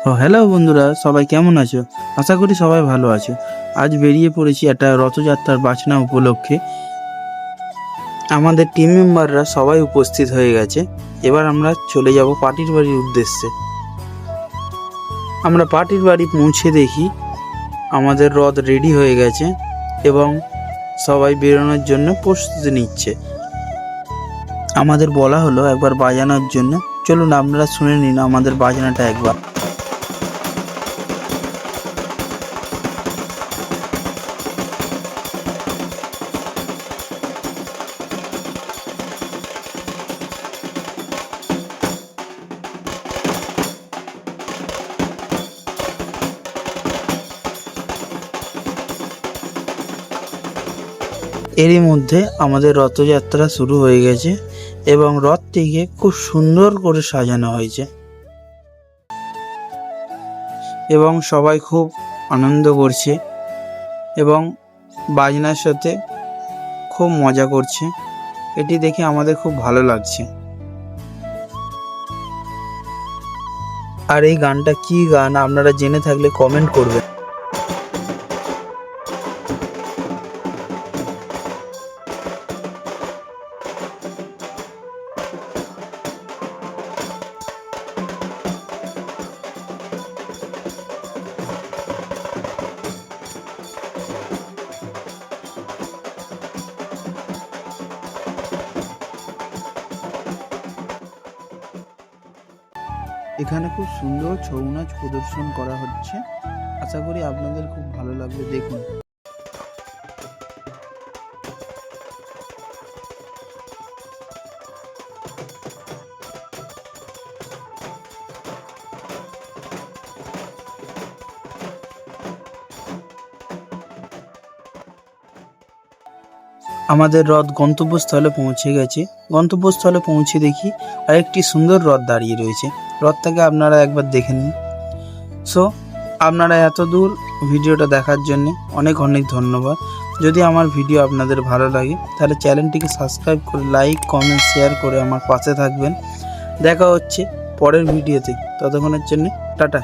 Hello বন্ধুরা, সবাই কেমন আছো? আশা করি সবাই ভালো আছো। আজ বেরিয়ে পড়েছি একটা রথযাত্রার বাজনা উপলক্ষে। আমাদের টিম মেম্বাররা সবাই উপস্থিত হয়ে গেছে। এবার আমরা চলে যাব পার্টির বাড়ির উদ্দেশ্যে। আমরা পার্টির বাড়ি পৌঁছে দেখি আমাদের রথ রেডি হয়ে গেছে এবং সবাই বেরোনোর জন্য প্রস্তুতি নিচ্ছে। আমাদের বলা হলো একবার বাজানোর জন্য। চলুন আপনারা শুনে নিন আমাদের বাজনাটা একবার। এরই মধ্যে আমাদের রথযাত্রা শুরু হয়ে গেছে এবং রথটিকে খুব সুন্দর করে সাজানো হয়েছে এবং সবাই খুব আনন্দ করছে এবং বাজনার সাথে খুব মজা করছে। এটি দেখে আমাদের খুব ভালো লাগছে। আর এই গানটা কি গান আপনারা জেনে থাকলে কমেন্ট করবেন। এখানে খুব সুন্দর ছৌ নাচ প্রদর্শন করা হচ্ছে। আশা করি আপনাদের খুব ভালো লাগবে, দেখুন। আমাদের রথ গন্তব্যস্থলে পৌঁছে গেছে। গন্তব্যস্থলে পৌঁছে দেখি আরেকটি সুন্দর রথ দাঁড়িয়ে রয়েছে। রথটাকে আপনারা একবার দেখে নিন। সো আপনারা এত দূর ভিডিওটা দেখার জন্য অনেক অনেক ধন্যবাদ। যদি আমার ভিডিও আপনাদের ভালো লাগে তাহলে চ্যানেলটিকে সাবস্ক্রাইব করে লাইক কমেন্ট শেয়ার করে আমার পাশে থাকবেন। দেখা হচ্ছে পরের ভিডিওতে। ততক্ষণের জন্য টাটা।